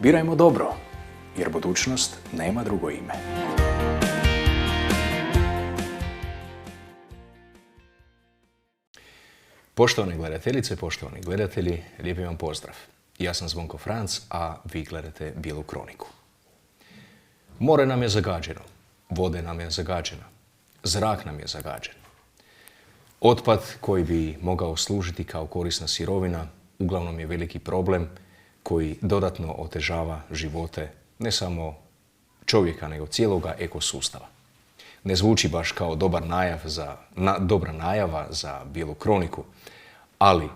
Birajmo dobro, jer budućnost nema drugo ime. Poštovane gledateljice, poštovani gledatelji, lijepi vam pozdrav. Ja sam Zvonko Franc, a vi gledate Bijelu kroniku. More nam je zagađeno, vode nam je zagađena, zrak nam je zagađen. Otpad koji bi mogao služiti kao korisna sirovina uglavnom je veliki problem koji dodatno otežava živote ne samo čovjeka, nego cijeloga ekosustava. Ne zvuči baš kao dobra najava za Bijelu kroniku, ali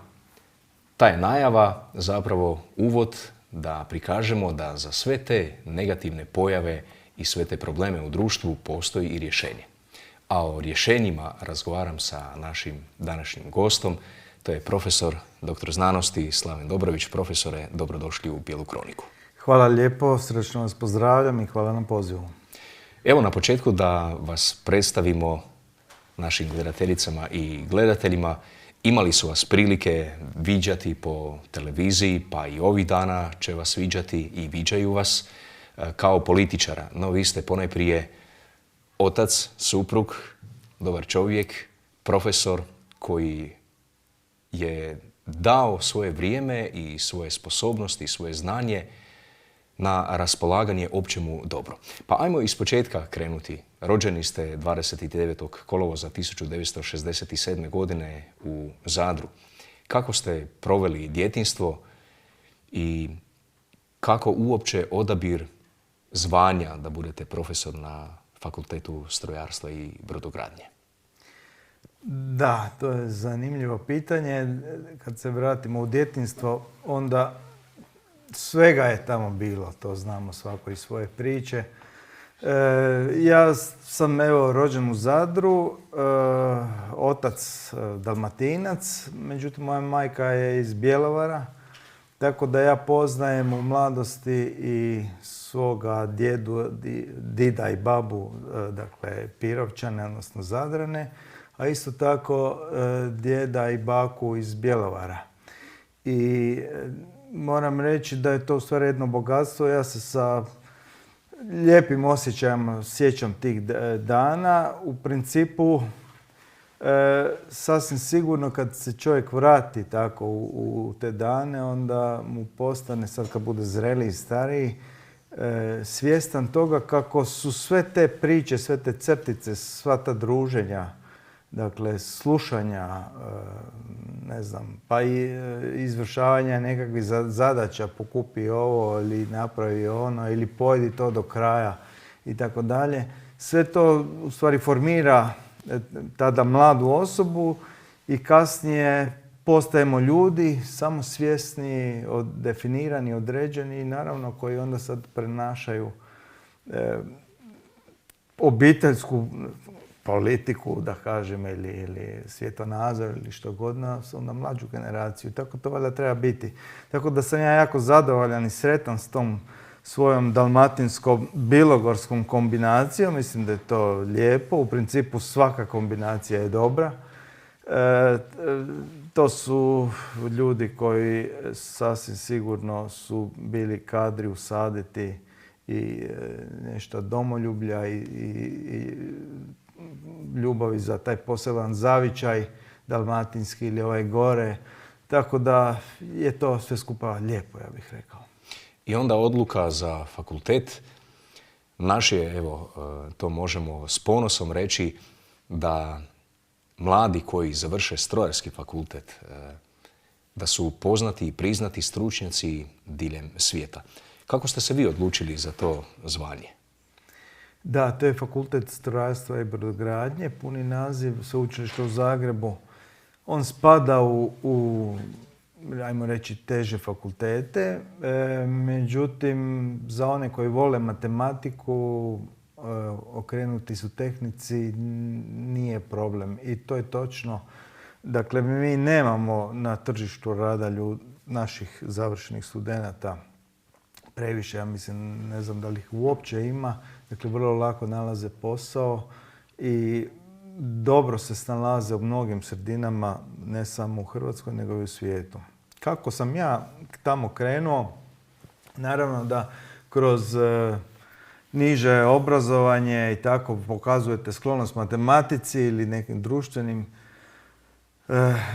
ta je najava zapravo uvod da prikažemo da za sve te negativne pojave i sve te probleme u društvu postoji i rješenje. A o rješenjima razgovaram sa našim današnjim gostom. To je profesor, doktor znanosti Slaven Dobrović. Profesore, dobrodošli u Bijelu kroniku. Hvala lijepo, srčno vas pozdravljam i hvala na pozivu. Evo na početku da vas predstavimo našim gledateljicama i gledateljima. Imali su vas prilike viđati po televiziji, pa i ovih dana će vas viđati i viđaju vas kao političara. No vi ste ponajprije otac, suprug, dobar čovjek, profesor koji je dao svoje vrijeme i svoje sposobnosti i svoje znanje na raspolaganje općemu dobru. Pa ajmo ispočetka krenuti. Rođeni ste 29. kolovoza 1967. godine u Zadru. Kako ste proveli djetinjstvo i kako uopće odabir zvanja da budete profesor na Fakultetu strojarstva i brodogradnje? Da, to je zanimljivo pitanje. Kad se vratimo u djetinjstvo, onda svega je tamo bilo, to znamo svako iz svoje priče. Ja sam rođen u Zadru, otac Dalmatinac, međutim moja majka je iz Bjelovara, tako da ja poznajem u mladosti i svoga dida i babu, dakle Pirovčane, odnosno Zadrane, a isto tako djeda i baku iz Bjelovara. I moram reći da je to u stvari jedno bogatstvo. Ja se sa lijepim osjećajem sjećam tih dana. U principu, sasvim sigurno kad se čovjek vrati tako u te dane, onda mu postane, sad kad bude zreliji i stariji, svjestan toga kako su sve te priče, sve te crtice, sva ta druženja, dakle slušanja, ne znam, pa i izvršavanja nekakvih zadaća, pokupi ovo ili napravi ono ili pojedi to do kraja i tako dalje. Sve to u stvari formira tada mladu osobu i kasnije postajemo ljudi samosvjesni, definirani, određeni i naravno koji onda sad prenašaju obiteljsku politiku, da kažem, ili svjetonazor ili što god na mlađu generaciju. Tako to valjda treba biti. Tako da sam ja jako zadovoljan i sretan s tom svojom dalmatinsko-bilogorskom kombinacijom. Mislim da je to lijepo. U principu svaka kombinacija je dobra. To su ljudi koji sasvim sigurno su bili kadri usaditi i nešto domoljublja i ljubavi za taj poseban zavičaj dalmatinski ili ovaj gore. Tako da je to sve skupa lijepo, ja bih rekao. I onda odluka za fakultet. Naš je, evo, to možemo s ponosom reći, da mladi koji završe strojarski fakultet, da su poznati i priznati stručnjaci diljem svijeta. Kako ste se vi odlučili za to zvanje? Da, to je Fakultet strojarstva i brodogradnje, puni naziv, sveučilište u Zagrebu. On spada u ajmo reći, teže fakultete. Međutim, za one koji vole matematiku, okrenuti su tehnici, nije problem. I to je točno. Dakle, mi nemamo na tržištu rada naših završenih studenata previše, ja mislim, ne znam da li ih uopće ima. Dakle, vrlo lako nalaze posao i dobro se snalaze u mnogim sredinama, ne samo u Hrvatskoj, nego i u svijetu. Kako sam ja tamo krenuo? Naravno da kroz niže obrazovanje i tako pokazujete sklonost matematici ili nekim društvenim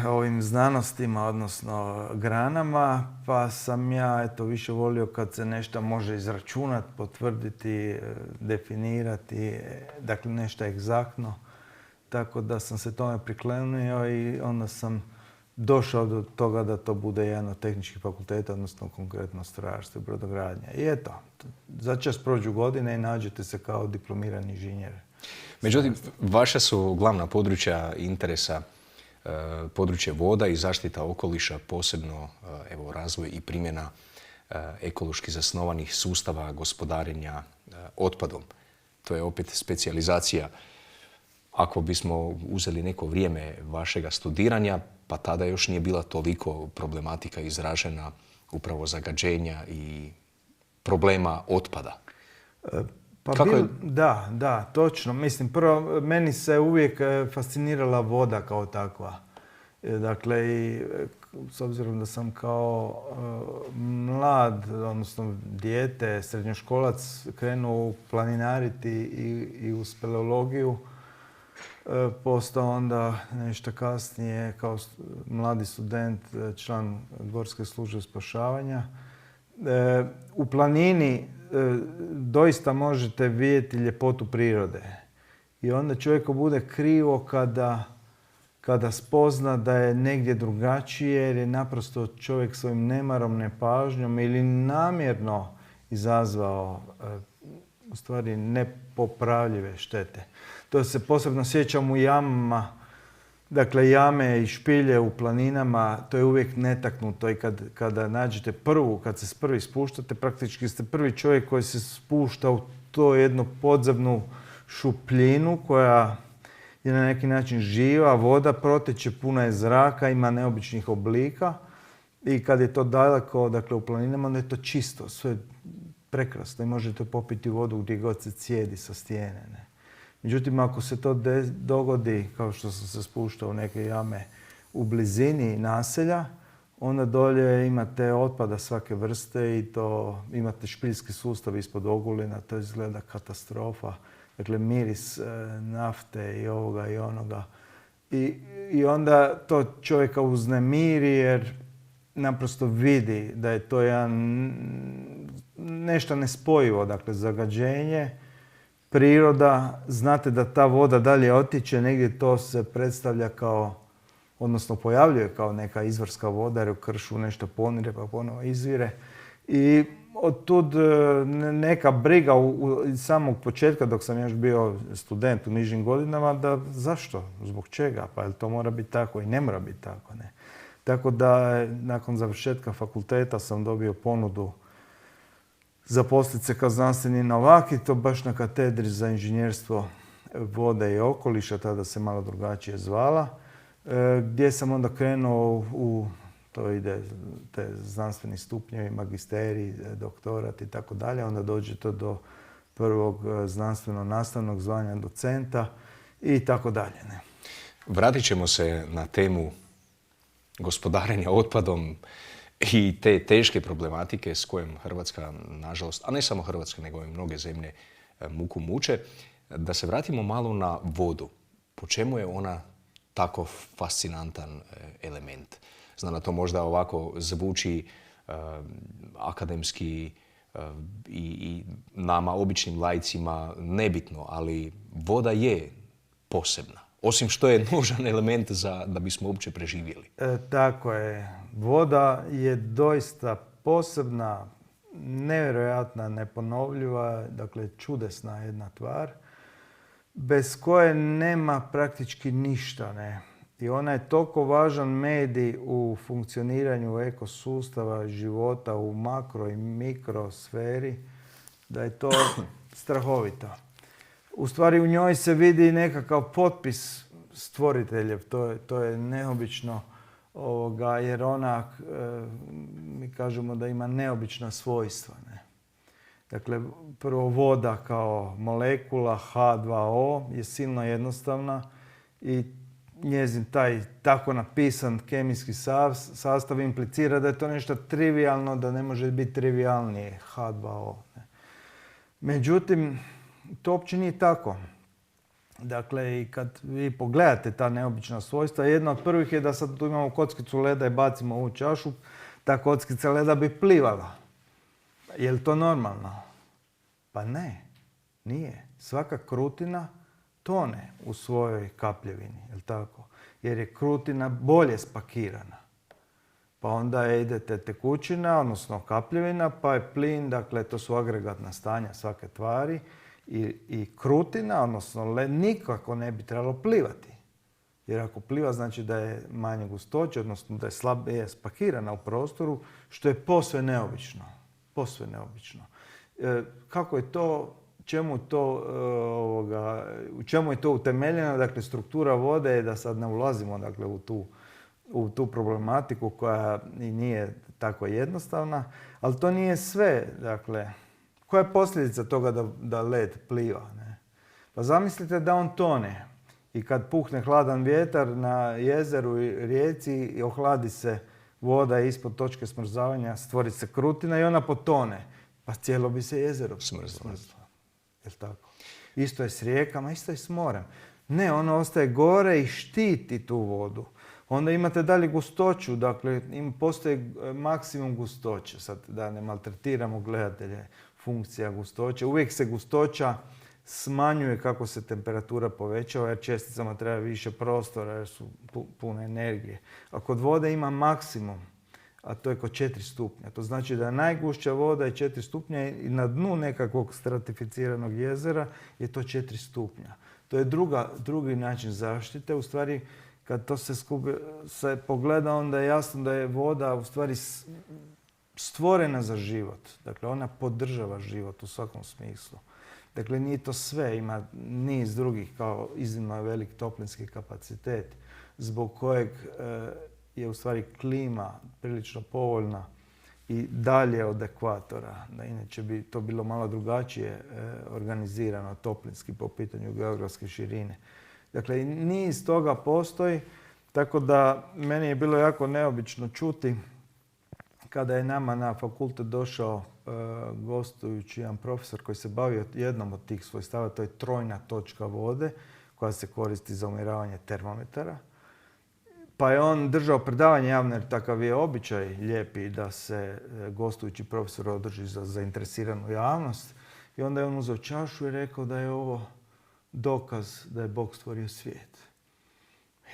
ovim znanostima, odnosno granama, pa sam ja više volio kad se nešto može izračunati, potvrditi, definirati, dakle nešto egzaktno. Tako da sam se tome priklenio i onda sam došao do toga da to bude jedan od tehničkih fakulteta, odnosno konkretno strojarstvo i brodogradnja. I eto, začas prođu godine i nađete se kao diplomirani inženjer. Međutim, vaša su glavna područja interesa područje voda i zaštita okoliša, posebno razvoj i primjena ekološki zasnovanih sustava gospodarenja otpadom. To je opet specijalizacija. Ako bismo uzeli neko vrijeme vašega studiranja, pa tada još nije bila toliko problematika izražena upravo zagađenja i problema otpada. Da, točno. Mislim, prvo, meni se uvijek fascinirala voda kao takva. Dakle, i s obzirom da sam kao mlad, odnosno dijete, srednjoškolac, krenuo planinariti i u speleologiju, postao onda nešto kasnije kao mladi student, član Gorske službe spašavanja. U planini doista možete vidjeti ljepotu prirode. I onda čovjeku bude krivo kada spozna da je negdje drugačije, jer je naprosto čovjek svojim nemarom, nepažnjom ili namjerno izazvao u stvari nepopravljive štete. To se posebno sjećam u jamama. Dakle, jame i špilje u planinama, to je uvijek netaknuto i kada nađete kad se prvi spuštate, praktički ste prvi čovjek koji se spušta u to jednu podzemnu šupljinu koja je na neki način živa, voda proteče, puna je zraka, ima neobičnih oblika i kad je to daleko, dakle u planinama, onda je to čisto, sve prekrasno i možete popiti vodu gdje god se cijedi sa stijene. Ne? Međutim, ako se to dogodi, kao što sam se spuštao u neke jame u blizini naselja, onda dolje imate otpada svake vrste i to imate špiljski sustav ispod ogulina, to izgleda katastrofa. Dakle, miris nafte i ovoga i onoga. I onda to čovjeka uznemiri jer naprosto vidi da je to nešto nespojivo, dakle zagađenje, priroda, znate da ta voda dalje otiče, negdje to se predstavlja kao, odnosno pojavljuje kao neka izvorska voda jer u kršu nešto ponire pa ponovo izvire. I od tud neka briga iz samog početka dok sam još bio student u nižim godinama da zašto, zbog čega, pa jel to mora biti tako i ne mora biti tako. Ne? Tako da nakon završetka fakulteta sam dobio ponudu zaposliti se kao znanstveni novak i to baš na katedri za inženjerstvo vode i okoliša, tada se malo drugačije zvala, gdje sam onda krenuo to ide te znanstveni stupnjevi, magisterij, doktorat i tako dalje, onda dođete do prvog znanstveno-nastavnog zvanja docenta i tako dalje. Ne? Vratit ćemo se na temu gospodarenja otpadom i te teške problematike s kojom Hrvatska, nažalost, a ne samo Hrvatska, nego i mnoge zemlje muku muče. Da se vratimo malo na vodu. Po čemu je ona tako fascinantan element? Znam da to možda ovako zvuči akademski i nama, običnim laicima, nebitno, ali voda je posebna. Osim što je nužan element da bismo uopće preživjeli. Tako je. Voda je doista posebna, nevjerojatna, neponovljiva, dakle čudesna jedna tvar, bez koje nema praktički ništa. Ne? I ona je toliko važan medij u funkcioniranju ekosustava, života u makro i mikrosferi, da je to strahovito. U stvari u njoj se vidi nekakav potpis stvoriteljev, to je neobično, jer ona, mi kažemo da ima neobična svojstva. Ne? Dakle, prvo voda kao molekula H2O je silno jednostavna i njezin taj tako napisan kemijski sastav implicira da je to nešto trivijalno, da ne može biti trivijalnije H2O. Međutim, to uopće nije tako. Dakle, i kad vi pogledate ta neobična svojstva, jedna od prvih je da sad tu imamo kockicu leda i bacimo u čašu, ta kockica leda bi plivala. Je li to normalno? Pa ne, nije. Svaka krutina tone u svojoj kapljevini, je li tako? Jer je krutina bolje spakirana. Pa onda idete tekućina, odnosno kapljevina, pa je plin, dakle to su agregatna stanja svake tvari, i krutina, odnosno led, nikako ne bi trebalo plivati. Jer ako pliva znači da je manje gustoće, odnosno da je slabije spakirana u prostoru, što je posve neobično. Posve neobično. Kako je to, u čemu je to utemeljeno? Dakle, struktura vode je, da sad ne ulazimo dakle, u tu problematiku koja i nije tako jednostavna, ali to nije sve. Dakle, koja je posljedica toga da led pliva? Ne? Pa zamislite da on tone i kad puhne hladan vjetar na jezeru i rijeci i ohladi se voda ispod točke smrzavanja, stvori se krutina i ona potone. Pa cijelo bi se jezero smrzlo. Jel' tako? Isto je s rijekama, isto je s morem. Ne, ono ostaje gore i štiti tu vodu. Onda imate dalje gustoću, dakle postoji maksimum gustoće. Sad da ne maltretiramo gledatelje, funkcija gustoće. Uvijek se gustoća smanjuje kako se temperatura povećava jer česticama treba više prostora jer su pune energije. A kod vode ima maksimum, a to je kod 4 stupnja. To znači da najgušća voda je 4 stupnja i na dnu nekakvog stratificiranog jezera je to 4 stupnja. To je drugi način zaštite. U stvari, kad to se pogleda, onda je jasno da je voda u stvari stvorena za život. Dakle, ona podržava život u svakom smislu. Dakle, nije to sve, ima niz drugih kao iznimno velik toplinski kapacitet zbog kojeg je u stvari klima prilično povoljna i dalje od ekvatora. Da inače bi to bilo malo drugačije organizirano toplinski po pitanju geografske širine. Dakle, niz toga postoji, tako da meni je bilo jako neobično čuti kada je nama na fakultet došao gostujući jedan profesor koji se bavio jednom od tih svojstava, to je trojna točka vode koja se koristi za umjeravanje termometara. Pa je on držao predavanje javno, jer takav je običaj lijepi da se gostujući profesor održi za zainteresiranu javnost. I onda je on uzeo čašu i rekao da je ovo dokaz da je Bog stvorio svijet.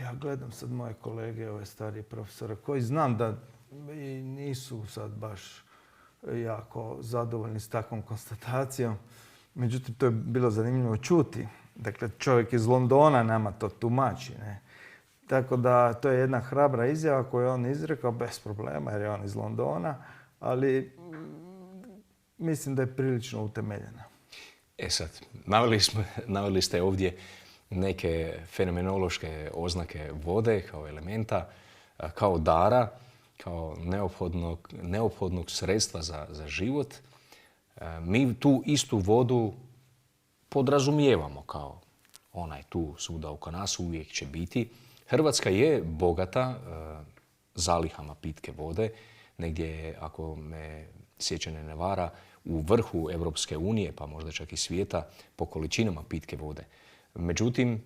Ja gledam sad moje kolege, ove starije profesore, koji znam da i nisu sad baš jako zadovoljni s takvom konstatacijom. Međutim, to je bilo zanimljivo čuti. Dakle, čovjek iz Londona nama to tumači. Ne? Tako da to je jedna hrabra izjava koju je on izrekao bez problema jer je on iz Londona, ali mislim da je prilično utemeljena. Sad, naveli ste ovdje neke fenomenološke oznake vode kao elementa, kao dara, kao neophodnog sredstva za život. Mi tu istu vodu podrazumijevamo kao ona je tu svuda oko nas, uvijek će biti. Hrvatska je bogata zalihama pitke vode. Negdje je, ako me sjećanje ne vara, u vrhu Europske unije, pa možda čak i svijeta, po količinama pitke vode. Međutim,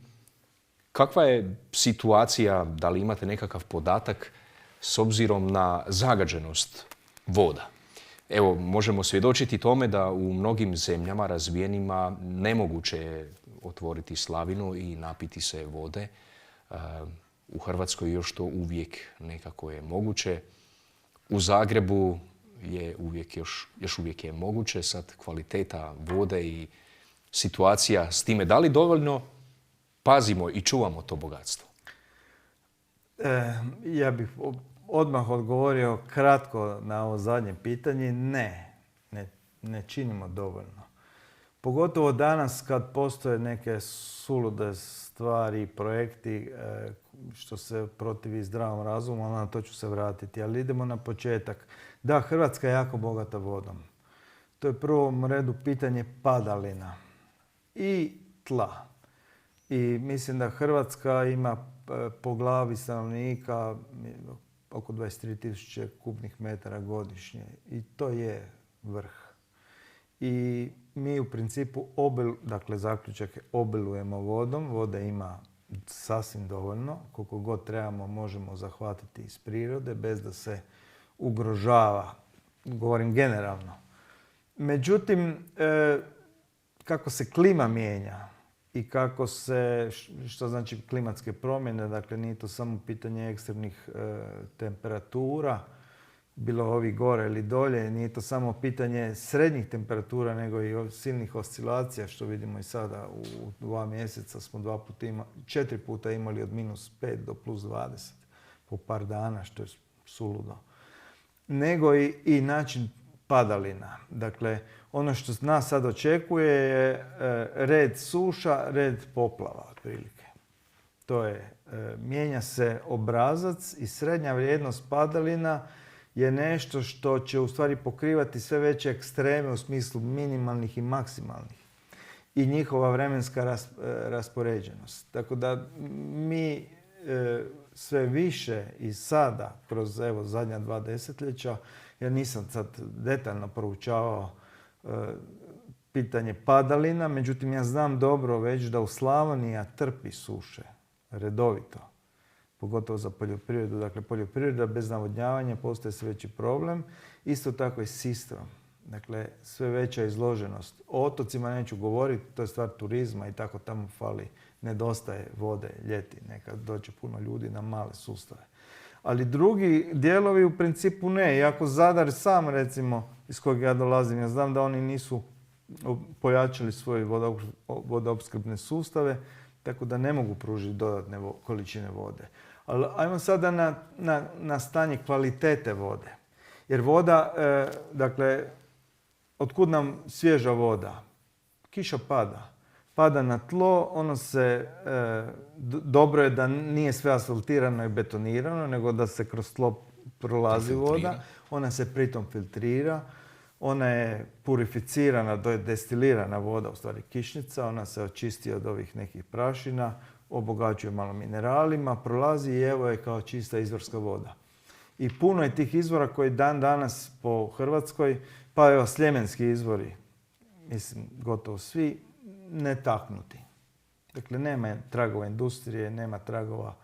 kakva je situacija, da li imate nekakav podatak s obzirom na zagađenost voda? Evo, možemo svjedočiti tome da u mnogim zemljama razvijenima nemoguće je otvoriti slavinu i napiti se vode. U Hrvatskoj još to uvijek nekako je moguće. U Zagrebu je još uvijek je moguće. Sad kvaliteta vode i situacija s time, da li dovoljno pazimo i čuvamo to bogatstvo? Ja bih odmah odgovorio kratko na ovo zadnje pitanje. Ne činimo dovoljno. Pogotovo danas kad postoje neke sulude stvari, projekti što se protivi zdravom razumu, na to ću se vratiti. Ali idemo na početak. Da, Hrvatska je jako bogata vodom. To je u prvom redu pitanje padalina i tla. I mislim da Hrvatska ima po glavi stanovnika oko 23.000 kubnih metara godišnje. I to je vrh. I mi u principu dakle zaključak je obilujemo vodom. Vode ima sasvim dovoljno. Koliko god trebamo možemo zahvatiti iz prirode bez da se ugrožava. Govorim generalno. Međutim, kako se klima mijenja i kako se, što znači klimatske promjene, dakle nije to samo pitanje ekstremnih temperatura, bilo ovi gore ili dolje, nije to samo pitanje srednjih temperatura, nego i silnih oscilacija, što vidimo i sada u 2 mjeseca smo 4 puta imali od -5 do +20 po par dana, što je suludo. Nego i način padalina. Dakle, ono što nas sad očekuje je red suša, red poplava, otprilike. To je, mijenja se obrazac i srednja vrijednost padalina je nešto što će u stvari pokrivati sve veće ekstreme u smislu minimalnih i maksimalnih i njihova vremenska raspoređenost. Tako da mi sve više i sada, kroz zadnja 2 desetljeća, ja nisam sad detaljno proučavao pitanje padalina, međutim ja znam dobro već da u Slavoniji trpi suše redovito, pogotovo za poljoprivredu. Dakle, poljoprivreda bez navodnjavanja postaje sve veći problem. Isto tako i s Istrom. Dakle, sve veća izloženost. O otocima neću govoriti, to je stvar turizma i tako tamo fali, nedostaje vode ljeti. Nekad dođe puno ljudi na male sustave. Ali drugi dijelovi u principu ne. Iako Zadar sam, recimo, iz kojeg ja dolazim, ja znam da oni nisu pojačali svoje vodoopskrbne sustave, tako da ne mogu pružiti dodatne količine vode. Ali ajmo sada na stanje kvalitete vode. Jer voda, dakle, otkud nam svježa voda? Kiša pada. Pada na tlo, ono se, dobro je da nije sve asfaltirano i betonirano, nego da se kroz tlo prolazi voda. Ona se pritom filtrira. Ona je purificirana, to je destilirana voda, u stvari kišnica. Ona se očisti od ovih nekih prašina, obogaćuje malo mineralima, prolazi i evo je kao čista izvorska voda. I puno je tih izvora koji dan danas po Hrvatskoj, pa evo sljemenski izvori, mislim gotovo svi, netaknuti. Dakle, nema tragova industrije, nema tragova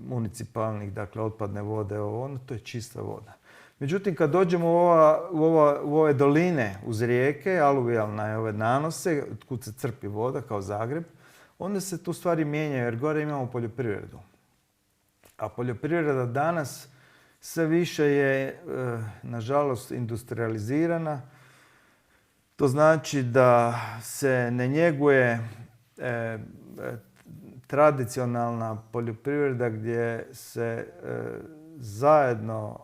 municipalnih, dakle otpadne vode, to je čista voda. Međutim, kad dođemo u ove doline uz rijeke, aluvijalne ove nanose, kud se crpi voda kao Zagreb, onda se tu stvari mijenjaju jer gore imamo poljoprivredu. A poljoprivreda danas sve više je, nažalost, industrializirana. To znači da se ne njeguje tradicionalna poljoprivreda gdje se zajedno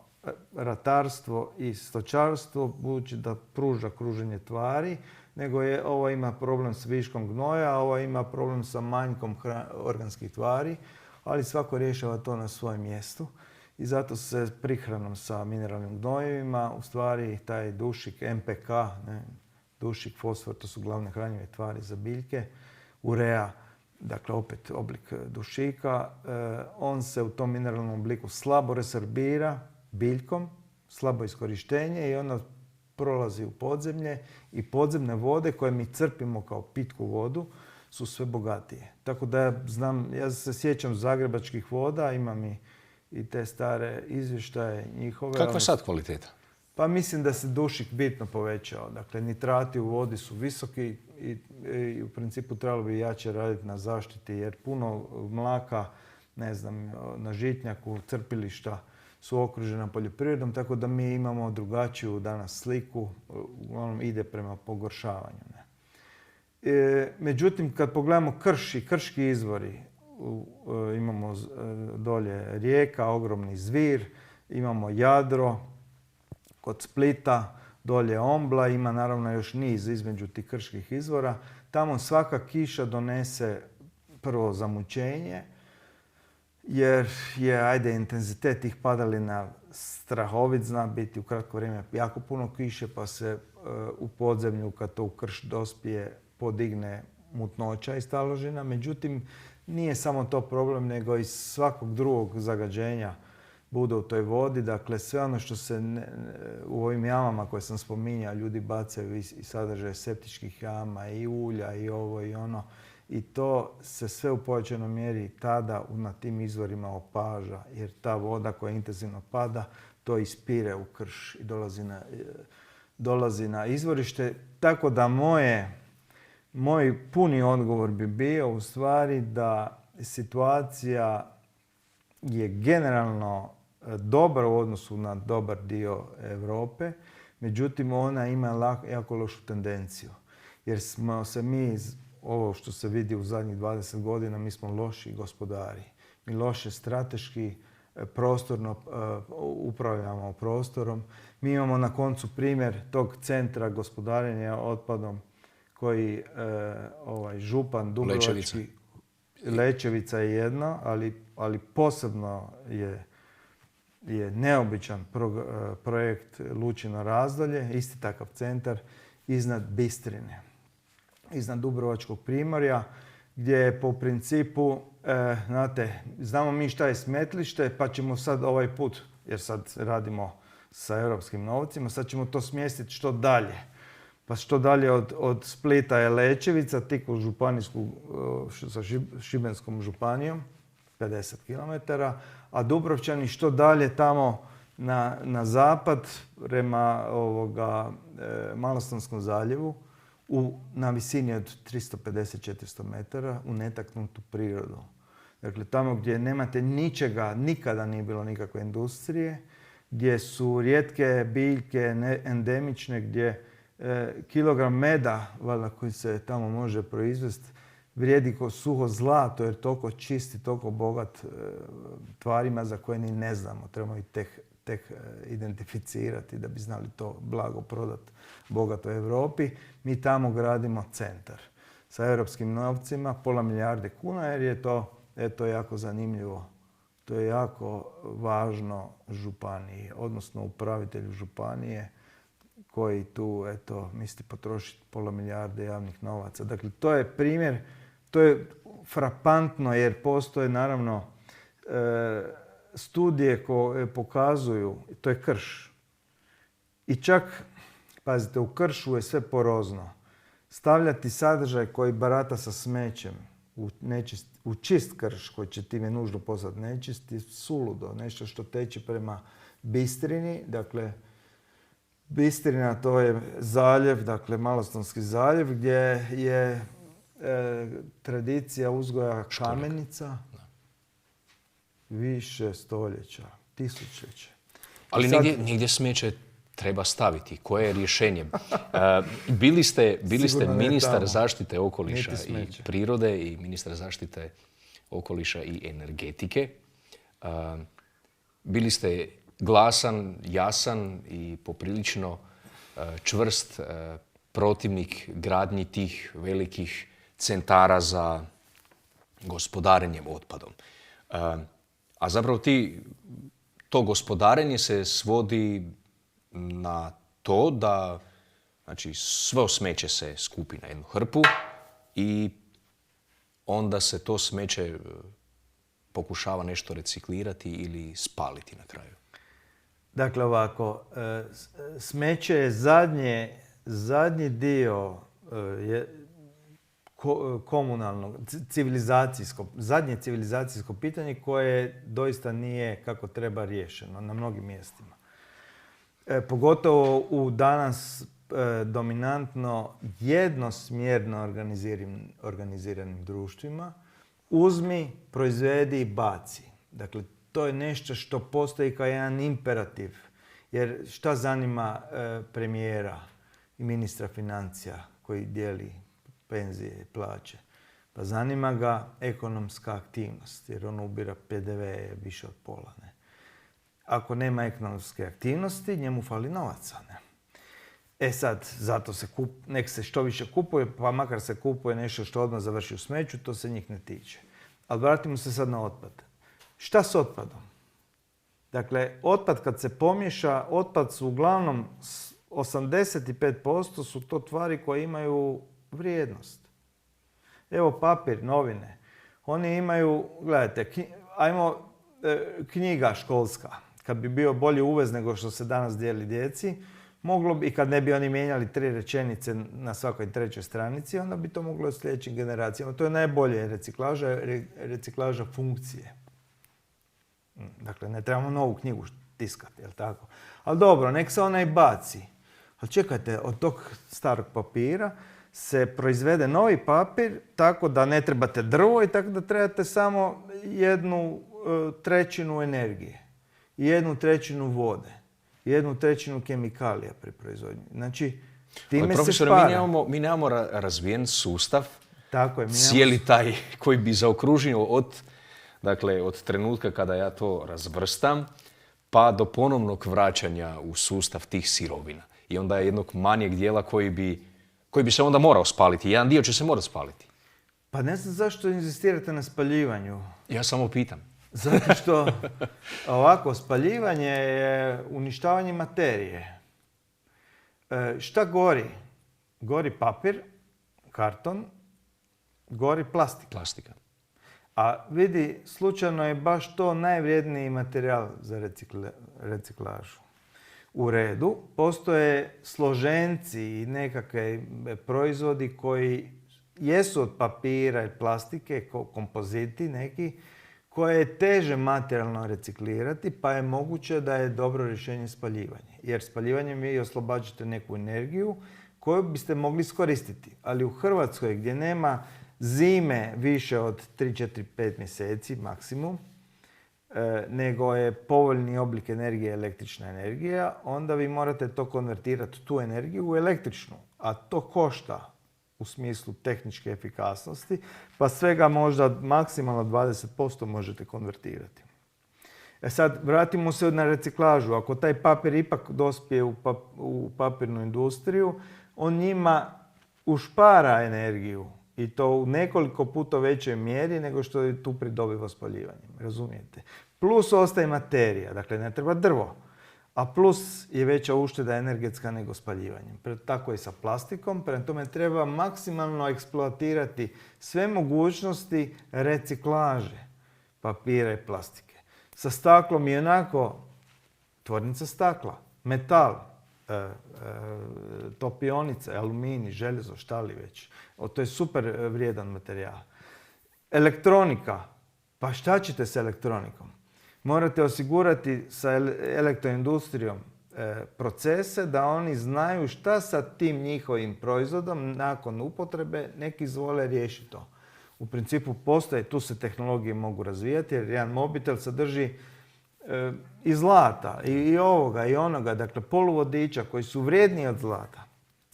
ratarstvo i stočarstvo, budući da pruža kruženje tvari, nego ovo ima problem s viškom gnoja, a ovo ima problem sa manjkom organskih tvari, ali svako rješava to na svojem mjestu. I zato se prihranom sa mineralnim gnojivima, u stvari taj dušik MPK, dušik, fosfor, to su glavne hranjive tvari za biljke, urea, dakle opet oblik dušika, on se u tom mineralnom obliku slabo resorbira biljkom, slabo iskorištenje i onda prolazi u podzemlje i podzemne vode koje mi crpimo kao pitku vodu su sve bogatije. Tako da ja se sjećam zagrebačkih voda, imam i te stare izvještaje njihove. Kakva je sad kvaliteta? Pa mislim da se dušik bitno povećao. Dakle, nitrati u vodi su visoki i u principu trebalo bi jače raditi na zaštiti jer puno mlaka, na žitnjaku, crpilišta su okružena poljoprivredom, tako da mi imamo drugačiju danas sliku, uglavnom ide prema pogoršavanju. Međutim, kad pogledamo krš i krški izvori, imamo dolje rijeka, ogromni Zvir, imamo Jadro, kod Splita, dolje Ombla, ima naravno još niz između tih krških izvora. Tamo svaka kiša donese prvo zamućenje, jer je, intenzitet tih padalina strahovit, zna biti u kratko vrijeme jako puno kiše, pa se u podzemlju, kad to u krš dospije, podigne mutnoća iz taložina. Međutim, nije samo to problem, nego i svakog drugog zagađenja bude u toj vodi. Dakle, sve ono što se u ovim jamama koje sam spominjao, ljudi bacaju i sadržaje septičkih jama, i ulja, i ovo i ono. I to se sve u povećanoj mjeri tada na tim izvorima opaža, jer ta voda koja intenzivno pada, to ispire u krš i dolazi na izvorište. Tako da moj puni odgovor bi bio u stvari da situacija je generalno dobra u odnosu na dobar dio Europe, međutim ona ima jako lošu tendenciju. Jer smo se mi, ovo što se vidi u zadnjih 20 godina, mi smo loši gospodari. Mi loše strateški prostorno upravljamo prostorom. Mi imamo na koncu primjer tog centra gospodarenja otpadom koji župan Dubrovački, Lećevica je jedno, ali posebno je neobičan projekt Lučino Razdolje, isti takav centar iznad Bistrine, iznad Dubrovačkog primorja, gdje je po principu, znamo mi šta je smetlište, pa ćemo sad ovaj put, jer sad radimo sa europskim novcima, sad ćemo to smjestiti što dalje. Pa što dalje od Splita je Lećevica, tik u županijsku, sa Šibenskom županijom, 50 km, a Dubrovčani što dalje tamo na zapad, prema Malostonskom zaljevu, na visini od 350-400 metara u netaknutu prirodu. Dakle, tamo gdje nemate ničega, nikada nije bilo nikakve industrije, gdje su rijetke biljke endemične, gdje kilogram meda, valjda, koji se tamo može proizvesti, vrijedi kao suho zlato, jer toliko čisti, toliko bogat tvarima za koje ni ne znamo. Trebamo ih tek identificirati da bi znali to blago prodati bogatoj Europi. Mi tamo gradimo centar sa europskim novcima, £500 milijarde kuna, jer je to jako zanimljivo. To je jako važno županiji, odnosno upravitelju županije, koji tu, misli potrošiti £500 milijarde javnih novaca. Dakle, to je primjer, to je frapantno, jer postoje naravno studije koje pokazuju, to je krš. I čak, pazite, u kršu je sve porozno. Stavljati sadržaj koji barata sa smećem u čist krš, koji će time nužno postati nečist, je suludo. Nešto što teče prema Bistrini, dakle, Bistrina, to je zaljev, dakle Malostonski zaljev, gdje je tradicija uzgoja kamenica više stoljeća, tisućljeća. Ali nigdje smeće treba staviti. Koje je rješenje? Bili ste ministar zaštite okoliša i prirode i ministar zaštite okoliša i energetike. Bili ste glasan, jasan i poprilično čvrst protivnik gradnji tih velikih centara za gospodarenjem otpadom. A zapravo to gospodarenje se svodi na to da, znači, svo smeće se skupi na jednu hrpu i onda se to smeće pokušava nešto reciklirati ili spaliti na kraju. Dakle, ovako, smeće je zadnji dio komunalnog, zadnje civilizacijsko pitanje koje doista nije kako treba riješeno na mnogim mjestima. Pogotovo u danas dominantno jednosmjerno organiziranim društvima. Uzmi, proizvedi i baci. Dakle, to je nešto što postoji kao jedan imperativ. Jer šta zanima premijera i ministra financija koji dijeli penzije i plaće? Pa zanima ga ekonomska aktivnost, jer on ubira PDV više od pola. Ne? Ako nema ekonomske aktivnosti, njemu fali novaca. Ne? E sad, zato nek se što više kupuje, pa makar se kupuje nešto što odmah završi u smeću, to se njih ne tiče. Ali vratimo se sad na otpad. Šta s otpadom? Dakle, otpad kad se pomiješa, otpad su uglavnom 85% su to tvari koje imaju vrijednost. Evo papir, novine. Oni imaju, gledajte, knjiga školska. Kad bi bio bolji uvez nego što se danas dijeli djeci, moglo bi, i kad ne bi oni mijenjali 3 rečenice na svakoj 3. stranici, onda bi to moglo u sljedećim generacijama. To je najbolje reciklaža funkcije. Dakle, ne trebamo novu knjigu tiskati, jel tako? Ali dobro, nek se ona i baci. Ali čekajte, od tog starog papira se proizvede novi papir tako da ne trebate drvo i tako da trebate samo 1/3 energije, 1/3 vode, 1/3 kemikalija pri proizvodnji. Znači, time se špara. Mi nemamo razvijen sustav, tako je, cijeli taj koji bi zaokružio od trenutka kada ja to razvrstam pa do ponovnog vraćanja u sustav tih sirovina. I onda je jednog manjeg dijela koji bi se onda morao spaliti. Jedan dio će se morati spaliti. Pa ne znam zašto inzistirate na spaljivanju. Ja samo pitam. Zato što ovako, spaljivanje je uništavanje materije. Šta gori? Gori papir, karton, gori plastika. A vidi, slučajno je baš to najvrijedniji materijal za reciklažu. U redu, postoje složenci i nekakve proizvodi koji jesu od papira i plastike, kompoziti neki, koje je teže materijalno reciklirati, pa je moguće da je dobro rješenje spaljivanje. Jer spaljivanjem vi oslobađate neku energiju koju biste mogli iskoristiti. Ali u Hrvatskoj gdje nema zime više od 3, 4, 5 mjeseci maksimum, nego je povoljni oblik energije električna energija, onda vi morate to konvertirati, tu energiju, u električnu. A to košta u smislu tehničke efikasnosti, pa svega možda maksimalno 20% možete konvertirati. Sad, vratimo se na reciklažu. Ako taj papir ipak dospije u papirnu industriju, on njima ušpara energiju. I to u nekoliko puta većoj mjeri nego što je tu pridobivo spaljivanjem. Razumijete? Plus ostaje materija, dakle ne treba drvo. A plus je veća ušteda energetska nego spaljivanjem. Tako je sa plastikom, prema tome treba maksimalno eksploatirati sve mogućnosti reciklaže papira i plastike. Sa staklom je onako tvornica stakla, metal, topionice, aluminij, željezo, šta li već. To je super vrijedan materijal. Elektronika. Pa šta ćete s elektronikom? Morate osigurati sa elektroindustrijom procese da oni znaju šta sa tim njihovim proizvodom nakon upotrebe neki izvole riješiti to. U principu postoje, tu se tehnologije mogu razvijati jer jedan mobitel sadrži i zlata, i ovoga, i onoga, dakle poluvodiča koji su vrijedniji od zlata.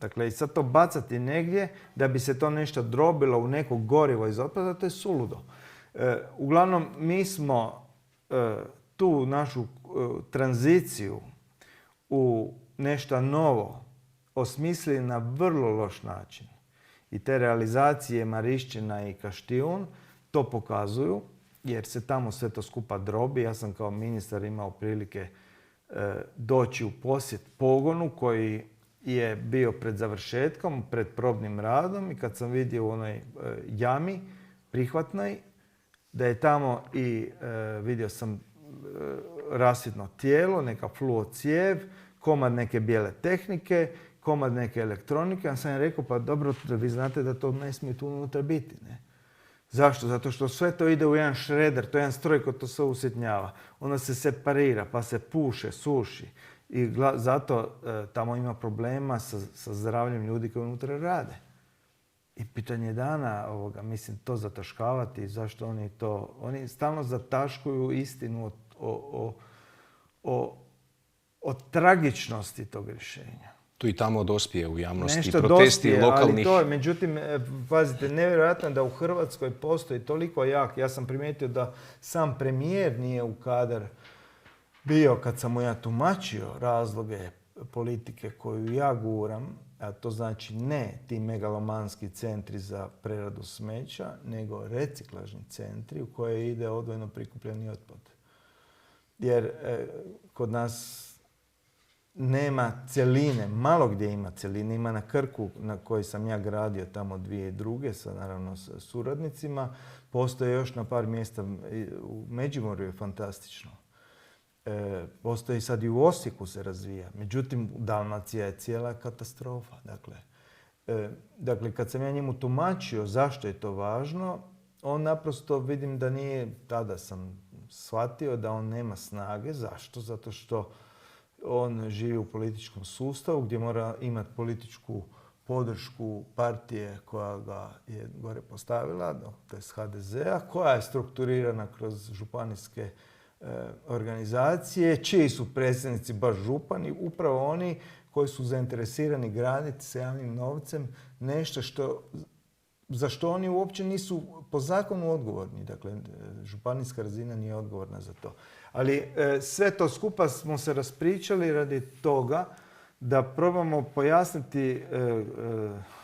Dakle, i sad to bacati negdje da bi se to nešto drobilo u neko gorivo iz otpada, to je suludo. Uglavnom, mi smo tu našu tranziciju u nešto novo osmislili na vrlo loš način. I te realizacije Marišćina i Kaštijun to pokazuju, jer se tamo sve to skupa drobi. Ja sam kao ministar imao prilike doći u posjet pogonu koji je bio pred završetkom, pred probnim radom i kad sam vidio u onoj jami prihvatnoj da je tamo i vidio sam rasvjetno tijelo, neka fluo cijev, komad neke bijele tehnike, komad neke elektronike. Ja sam rekao, pa dobro, vi znate da to ne smije tu unutra biti. Ne? Zašto? Zato što sve to ide u jedan šreder, to je jedan stroj koji to sve usitnjava. Onda se separira, pa se puše, suši. I zato tamo ima problema sa zdravljem ljudi koji unutra rade. I pitanje dana, mislim, to zataškavati, zašto oni to... Oni stalno zataškuju istinu o tragičnosti tog rješenja. Tu i tamo dospije u javnosti nešto protesti dospije, lokalnih... Ali to je, međutim, pazite, nevjerojatno je da u Hrvatskoj postoji toliko jak. Ja sam primijetio da sam premijer nije u kadar bio kad sam mu ja tumačio razloge politike koju ja guram, a to znači ne ti megalomanski centri za preradu smeća, nego reciklažni centri u koje ide odvojeno prikupljeni otpad. Jer kod nas nema cjeline, malo gdje ima cjeline, ima na Krku na koji sam ja gradio tamo 2002. Naravno sa suradnicima, postoje još na par mjesta, u Međimurju je fantastično. Postoji sad i u Osijeku se razvija, međutim Dalmacija je cijela katastrofa. Dakle, kad sam ja njemu tumačio zašto je to važno, on naprosto vidim da nije, tada sam shvatio da on nema snage. Zašto? Zato što on živi u političkom sustavu gdje mora imati političku podršku partije koja ga je gore postavila, to je HDZ-a, koja je strukturirana kroz županijske organizacije, čiji su predsjednici baš župani, upravo oni koji su zainteresirani graditi sa javnim novcem nešto za što oni uopće nisu po zakonu odgovorni. Dakle, županijska razina nije odgovorna za to. Ali sve to skupa smo se raspričali radi toga da probamo pojasniti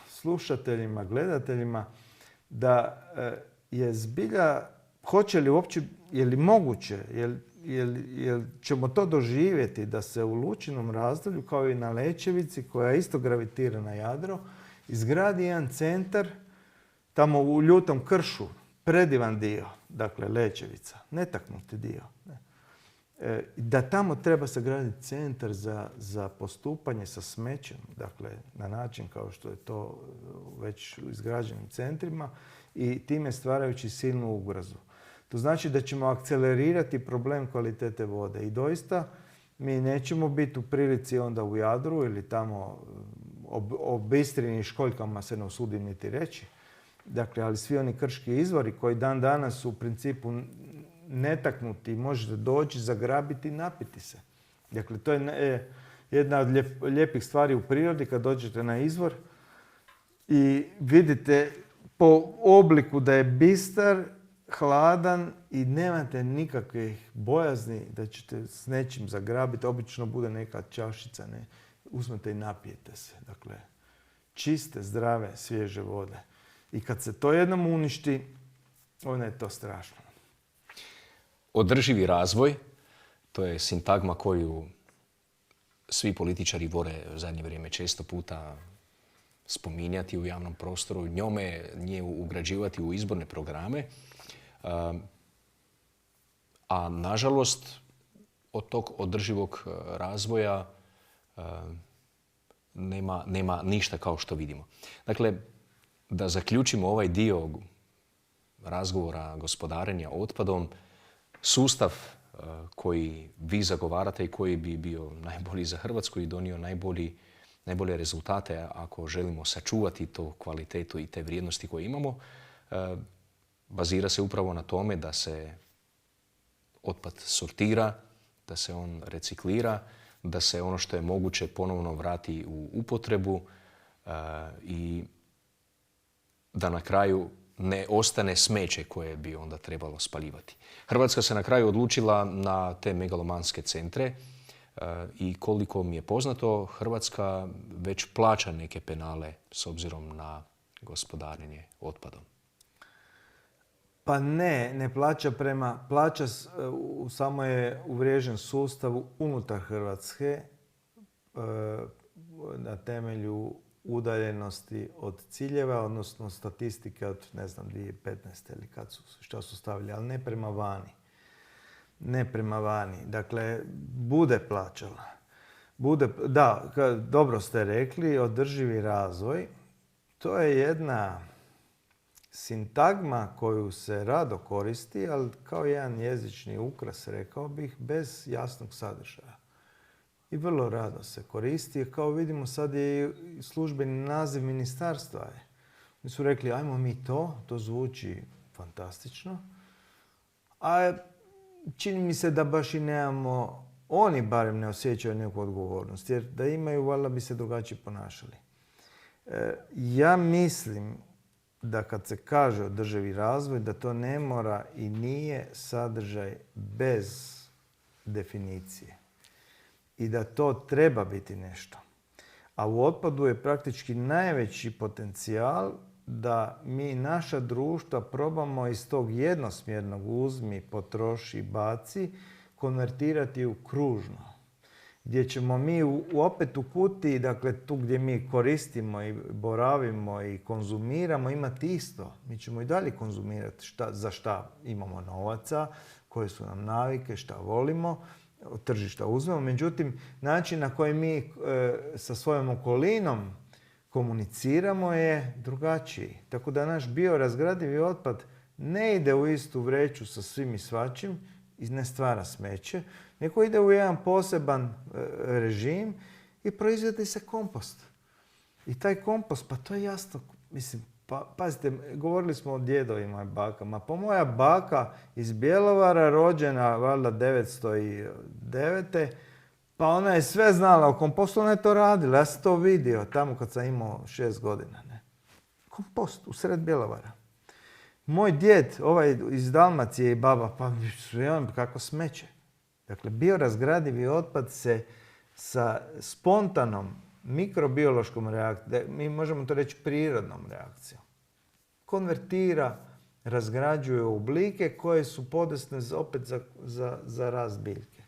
slušateljima, gledateljima da je zbilja, hoće li uopće, je li moguće, jel ćemo to doživjeti da se u Lučinom Razdolju, kao i na Lećevici, koja isto gravitira na Jadro, izgradi jedan centar tamo u Ljutom kršu, predivan dio, dakle Lećevica, netaknuti dio. Da tamo treba sagraditi centar za postupanje sa smećem, dakle na način kao što je to već u izgrađenim centrima i time stvarajući silnu ugrozu. To znači da ćemo akcelerirati problem kvalitete vode i doista mi nećemo biti u prilici onda u Jadru ili tamo o Bistrini i školjkama se ne usudim niti reći. Dakle, ali svi oni krški izvori koji dan danas su u principu netaknuti, možete doći, zagrabiti i napiti se. Dakle, to je jedna od lijepih stvari u prirodi kad dođete na izvor i vidite po obliku da je bistar, hladan i nemate nikakvih bojazni da ćete s nečim zagrabiti. Obično bude neka čašica, uzmete i napijete se. Dakle, čiste, zdrave, svježe vode. I kad se to jednom uništi, onda je to strašno. Održivi razvoj, to je sintagma koju svi političari vole u zadnje vrijeme često puta spominjati u javnom prostoru, nje ugrađivati u izborne programe. A nažalost, od tog održivog razvoja nema ništa kao što vidimo. Dakle, da zaključimo ovaj dio razgovora gospodarenja otpadom, sustav koji vi zagovarate i koji bi bio najbolji za Hrvatsku i donio najbolje rezultate ako želimo sačuvati tu kvalitetu i te vrijednosti koje imamo, bazira se upravo na tome da se otpad sortira, da se on reciklira, da se ono što je moguće ponovno vrati u upotrebu i da na kraju ne ostane smeće koje bi onda trebalo spaljivati. Hrvatska se na kraju odlučila na te megalomanske centre i koliko mi je poznato, Hrvatska već plaća neke penale s obzirom na gospodarenje otpadom. Pa ne plaća samo je uvriježen sustav unutar Hrvatske na temelju udaljenosti od ciljeva, odnosno statistike od, 2015. ili šta su stavili, ali ne prema vani. Ne prema vani. Dakle, bude plaćala. Da, dobro ste rekli, održivi razvoj, to je jedna sintagma koju se rado koristi, ali kao jedan jezični ukras, rekao bih, bez jasnog sadržaja. I vrlo rado se koristi. Kao vidimo sad je i službeni naziv ministarstva. Mi su rekli ajmo mi to zvuči fantastično. A čini mi se da baš i nemamo, oni barem ne osjećaju neku odgovornost. Jer da imaju, valjda bi se drugačije ponašali. Ja mislim da kad se kaže održivi razvoj, da to ne mora i nije sadržaj bez definicije. I da to treba biti nešto. A u otpadu je praktički najveći potencijal da mi naša društva probamo iz tog jednosmjernog uzmi, potroši, baci, konvertirati u kružno. gdje ćemo mi opet u kutiji, dakle tu gdje mi koristimo i boravimo i konzumiramo, imati isto. Mi ćemo i dalje konzumirati za šta imamo novaca, koje su nam navike, šta volimo, od tržišta uzmemo. Međutim, način na koji mi sa svojom okolinom komuniciramo je drugačiji. Tako da naš biorazgradivi otpad ne ide u istu vreću sa svim i svačim i ne stvara smeće, nego ide u jedan poseban režim i proizvodi se kompost. I taj kompost, pa to je jasno, mislim, pazite, govorili smo o djedovima i bakama. Pa moja baka iz Bjelovara, rođena valjda 909. Pa ona je sve znala o kompostu, ona je to radila. Ja sam to vidio tamo kad sam imao 6 godina. Ne? Kompost u sred Bjelovara. Moj djed, ovaj iz Dalmacije i baba, pa kako smeće. Dakle, biorazgradivi otpad se sa spontanom mikrobiološkom reakcijom, mi možemo to reći prirodnom reakcijom, konvertira, razgrađuje u oblike koje su podesne opet za rast biljke.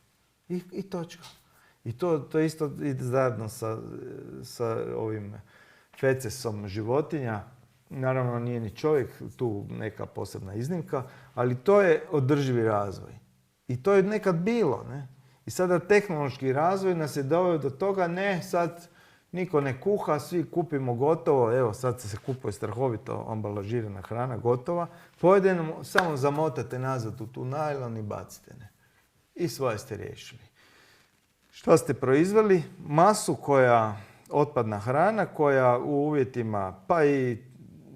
I točka. I to isto ide zajedno sa ovim fecesom životinja. Naravno nije ni čovjek tu neka posebna iznimka, ali to je održivi razvoj. I to je nekad bilo. Ne? I sada tehnološki razvoj nas je doveo do toga, ne, sad niko ne kuha, svi kupimo gotovo, evo sad se kupuje strahovito ambalažirana hrana, gotova. Pojedeno samo zamotate nazad u tu najlon i bacite. Ne? I svoje ste riješili. Što ste proizveli? Masu otpadna hrana koja u uvjetima pa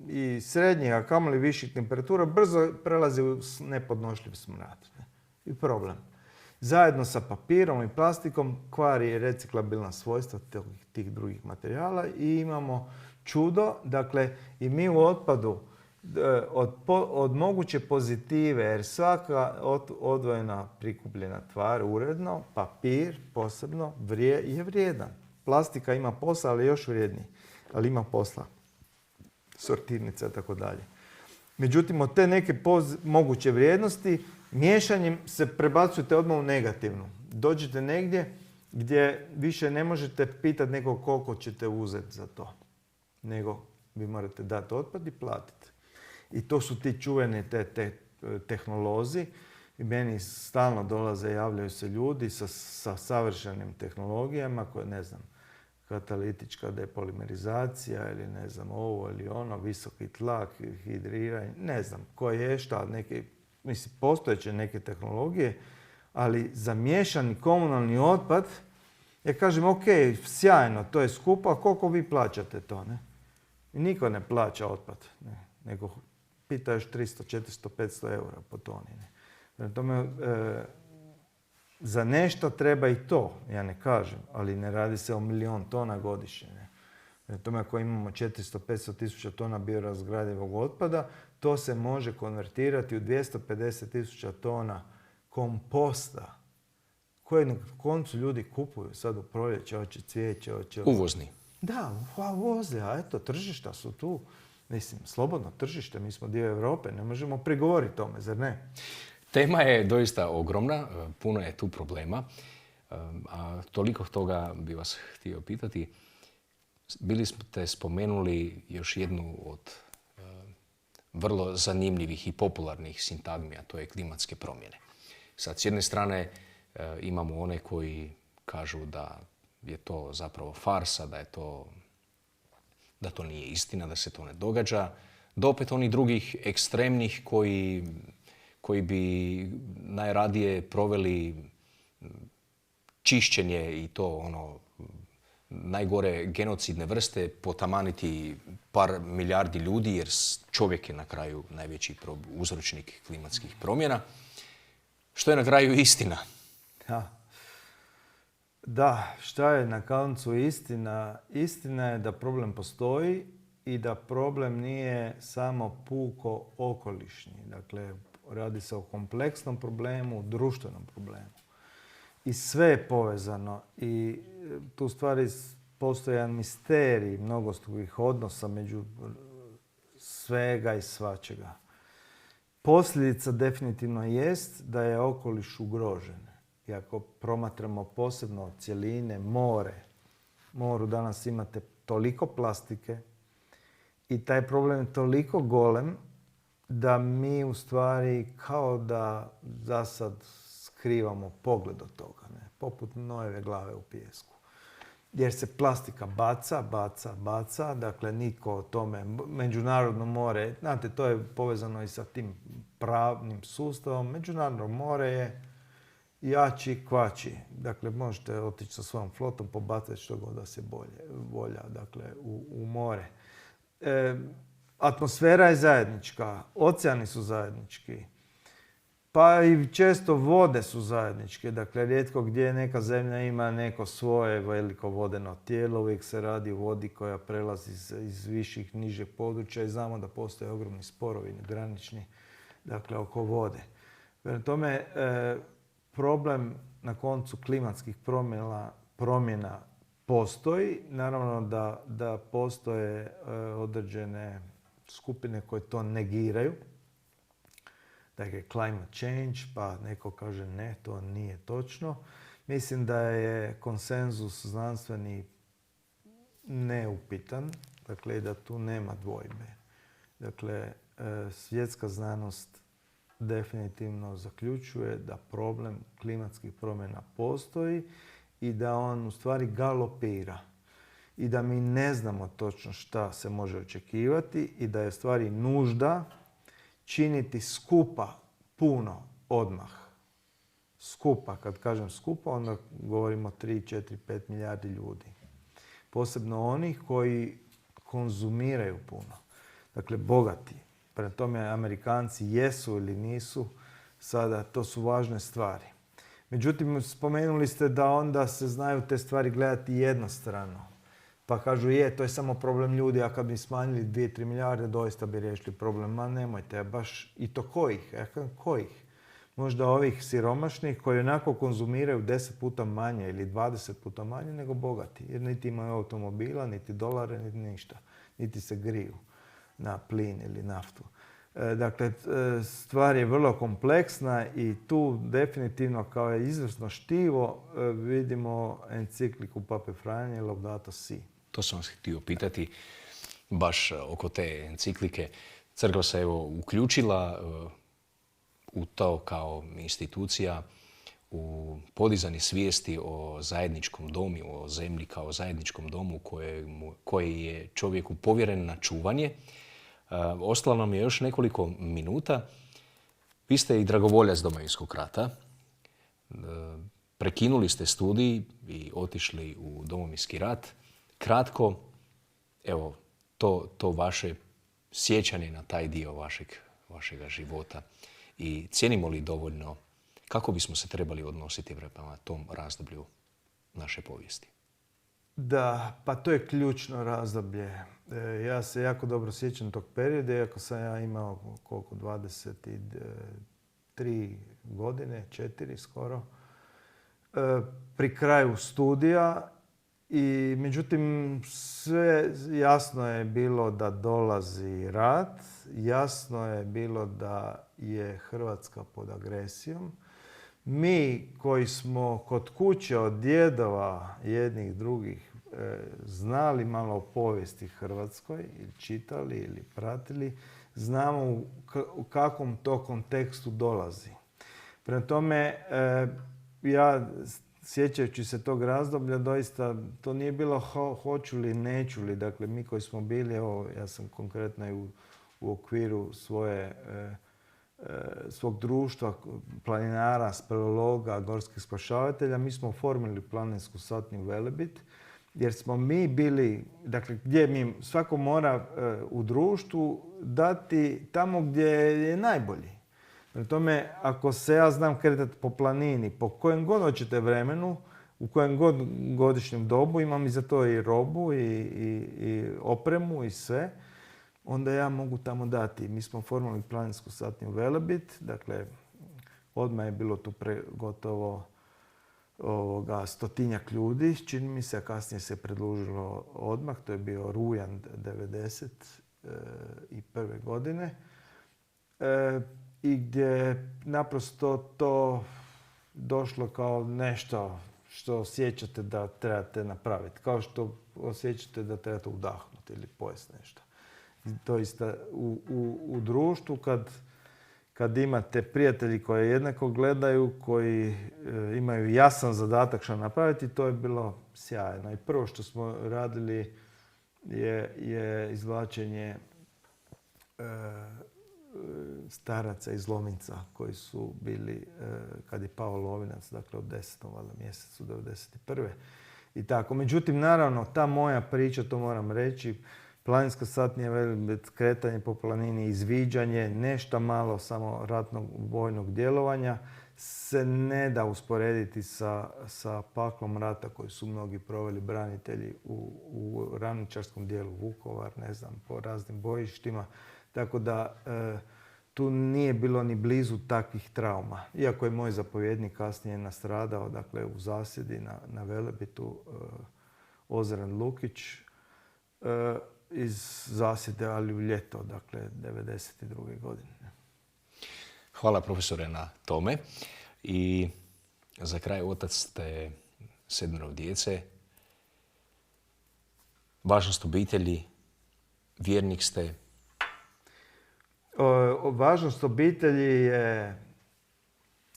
i srednjih, a kamoli viših temperatura brzo prelazi u nepodnošljiv smrad. Ne? I problem. Zajedno sa papirom i plastikom kvari reciklabilna svojstva tih drugih materijala i imamo čudo. Dakle, i mi u otpadu od moguće pozitive, jer svaka odvojena prikupljena tvar uredno, papir posebno je vrijedan. Plastika ima posla, ali još vrijedniji. Ali ima posla. Sortirnica i tako dalje. Međutim, od te neke moguće vrijednosti miješanjem se prebacujete odmah u negativnu. Dođete negdje gdje više ne možete pitati nekog koliko ćete uzeti za to. Nego vi morate dati otpad i platiti. I to su ti čuveni te tehnolozi. I meni stalno dolaze, javljaju se ljudi sa savršenim tehnologijama koje, ne znam, katalitička depolimerizacija ili ne znam ovo ili ono, visoki tlak, hidriranje, ne znam koje je šta, neke, mislim, postojeće neke tehnologije, ali za miješani komunalni otpad, ja kažem, ok, sjajno, to je skupo, a koliko vi plaćate to, ne? I niko ne plaća otpad, ne? Nego pita još 300, 400, 500 eura po toni. Ne? Prema tome, za nešto treba i to, ja ne kažem, ali ne radi se o 1.000.000 tona godišnje. Ne? Prema tome, ako imamo 400-500 tisuća tona biorazgradivog otpada, to se može konvertirati u 250 tisuća tona komposta, koje na koncu ljudi kupuju sad u proljeće, hoće cvijeće, hoće... Uvozni. Da, uvoze, a eto, tržišta su tu. Mislim, slobodno tržište, mi smo dio Europe, ne možemo prigovoriti tome, zar ne? Tema je doista ogromna, puno je tu problema, a toliko toga bi vas htio pitati. Bili ste spomenuli još jednu od vrlo zanimljivih i popularnih sintagmi, a to je klimatske promjene. Sad, s jedne strane imamo one koji kažu da je to zapravo farsa, da to nije istina, da se to ne događa, do opet onih drugih ekstremnih koji bi najradije proveli čišćenje i to najgore genocidne vrste, potamaniti par milijardi ljudi, jer čovjek je na kraju najveći uzročnik klimatskih promjena. Što je na kraju istina? Da, šta je na koncu istina? Istina je da problem postoji i da problem nije samo puko okolišni. Dakle, radi se o kompleksnom problemu, društvenom problemu. I sve je povezano i tu stvari postoji jedan misterij mnogostrukih odnosa među svega i svačega. Posljedica definitivno jest da je okoliš ugrožen. I ako promatramo posebno cjeline, moru danas imate toliko plastike i taj problem je toliko golem da mi u stvari kao da za sad skrivamo pogled od toga, ne? Poput Noeve glave u pijesku. Jer se plastika baca, dakle niko o tome, međunarodno more, znate, to je povezano i sa tim pravnim sustavom, međunarodno more je jači kvači. Dakle, možete otići sa svojom flotom, pobacati što god da se volja, dakle, u more. Atmosfera je zajednička, oceani su zajednički, pa i često vode su zajedničke. Dakle, rijetko gdje neka zemlja ima neko svoje veliko vodeno tijelo, uvijek se radi o vodi koja prelazi iz viših, nižeg područja i znamo da postoje ogromni sporovi granični, dakle, oko vode. Prema tome, problem na koncu klimatskih promjena postoji. Naravno da postoje određene skupine koje to negiraju. Dakle, climate change, pa neko kaže ne, to nije točno. Mislim da je konsenzus znanstveni neupitan, dakle, da tu nema dvojbe. Dakle, svjetska znanost definitivno zaključuje da problem klimatskih promjena postoji i da on u stvari galopira. I da mi ne znamo točno šta se može očekivati i da je u stvari nužda činiti skupa puno odmah. Skupa, kad kažem skupa, onda govorimo 3, 4, 5 milijardi ljudi. Posebno onih koji konzumiraju puno. Dakle, bogati. Prema tome, Amerikanci jesu ili nisu, sada to su važne stvari. Međutim, spomenuli ste da onda se znaju te stvari gledati jednostrano. Pa kažu, to je samo problem ljudi, a kad bi smanjili 2-3 milijarde, doista bi riješili problem. Ma nemojte, baš i to kojih? Kojih? Možda ovih siromašnih koji onako konzumiraju 10 puta manje ili 20 puta manje nego bogati. Jer niti imaju automobila, niti dolare, niti ništa. Niti se griju na plin ili naftu. Dakle, stvar je vrlo kompleksna i tu definitivno kao je izvrsno štivo vidimo encikliku Pape Franje Laudato Si. To sam vas htio pitati baš oko te enciklike. Crkva se evo uključila u to kao institucija u podizanje svijesti o zajedničkom domu, o zemlji kao zajedničkom domu koji je čovjeku povjeren na čuvanje. Ostalo nam je još nekoliko minuta. Vi ste i dragovoljac Domovinskog rata. Prekinuli ste studij i otišli u Domovinski rat. Kratko, evo, to vaše sjećanje na taj dio vašega života i cijenimo li dovoljno kako bismo se trebali odnositi prema tom razdoblju naše povijesti? Da, pa to je ključno razdoblje. Ja se jako dobro sjećam tog perioda, iako sam ja imao 23 godine, 4 skoro, pri kraju studija. I međutim, sve jasno je bilo da dolazi rat, jasno je bilo da je Hrvatska pod agresijom. Mi koji smo kod kuće od djedova jednih drugih znali malo o povijesti Hrvatskoj, ili čitali ili pratili, znamo u kakvom to kontekstu dolazi. Prema tome, ja sjećajući se tog razdoblja, doista to nije bilo hoću li, neću li. Dakle, mi koji smo bili, evo, ja sam konkretno i u okviru svog društva, planinara, speleologa, gorskih spašavatelja, mi smo oformili planinsku satniju Velebit, jer smo mi bili, dakle, gdje mi svako mora u društvu dati tamo gdje je najbolji. Prema tome, ako se ja znam kretati po planini, po kojem god hoćete vremenu, u kojem god godišnjem dobu, imam i za to i robu i opremu i sve, onda ja mogu tamo dati. Mi smo formirali planinsku satniju Velebit, dakle, odmah je bilo tu gotovo 100-tinjak ljudi, čini mi se, a kasnije se predlužilo odmah, to je bio rujan 1991. godine. I gdje naprosto to došlo kao nešto što osjećate da trebate napraviti. Kao što osjećate da trebate udahnuti ili pojesti nešto. Doista u društvu kad imate prijatelji koji jednako gledaju, koji imaju jasan zadatak što napraviti, to je bilo sjajno. I prvo što smo radili je izvlačenje staraca iz Lominca koji su bili, kad je pao Lovinac, dakle u 10. mjesecu 1991. I tako. Međutim, naravno, ta moja priča, to moram reći, planinska satnija Velebit, kretanje po planini, izviđanje, nešto malo samo ratnog vojnog djelovanja se ne da usporediti sa paklom rata koji su mnogi proveli branitelji u ravničarskom dijelu Vukovar, ne znam, po raznim bojištima. Tako da tu nije bilo ni blizu takvih trauma. Iako je moj zapovjednik kasnije nastradao, dakle u zasjedi na Velebitu, Ozren Lukić, iz zasjede, ali u ljeto, dakle 1992. godine. Hvala profesore na tome. I za kraj, otac ste 7 djece. Važnost obitelji, vjernik ste. Važnost obitelji je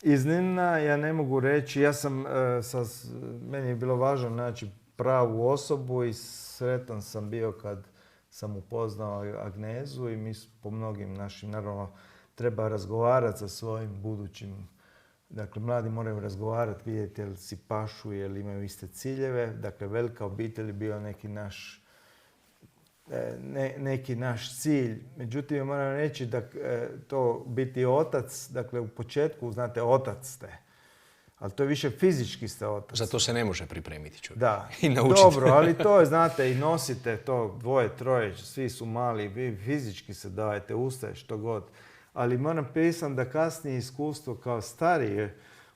iznimna. Ja ne mogu reći, meni je bilo važno naći pravu osobu i sretan sam bio kad sam upoznao Agnezu i mi po mnogim našim, naravno, treba razgovarati sa svojim budućim, dakle, mladi moraju razgovarati, vidjeti jel si pašu, jel imaju iste ciljeve. Dakle, velika obitelj je bio neki naš cilj. Međutim, ja moram reći da to biti otac, dakle, u početku, znate, otac ste. Ali to je više fizički ste otac. Zato se ne može pripremiti čovjek. Da, I naučiti. dobro, ali to je, znate, i nosite to, 2, 3, svi su mali, vi fizički se dajete, ustaješ, što god. Ali moram priznati da kasnije iskustvo kao stariji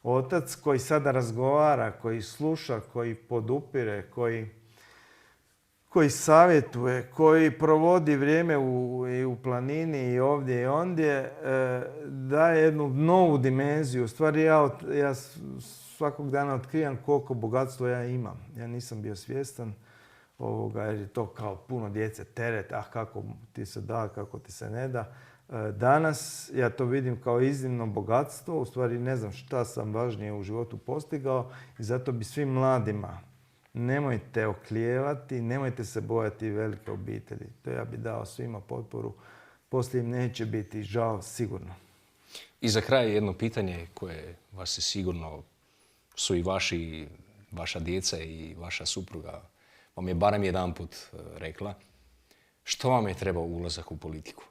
otac koji sada razgovara, koji sluša, koji podupire, koji savjetuje, koji provodi vrijeme u planini i ovdje i ondje, daje jednu novu dimenziju. U stvari ja svakog dana otkrivam koliko bogatstvo ja imam. Ja nisam bio svjestan jer je to kao puno djece, teret, kako ti se da, kako ti se ne da. Danas ja to vidim kao iznimno bogatstvo. U stvari ne znam šta sam važnije u životu postigao i zato bi svim mladima nemojte oklijevati, nemojte se bojati velike obitelji. To ja bi dao svima potporu. Poslije im neće biti žao, sigurno. I za kraj jedno pitanje koje vas je sigurno, su i vaša djeca i vaša supruga, vam je barem jedanput rekla. Što vam je trebao ulazak u politiku?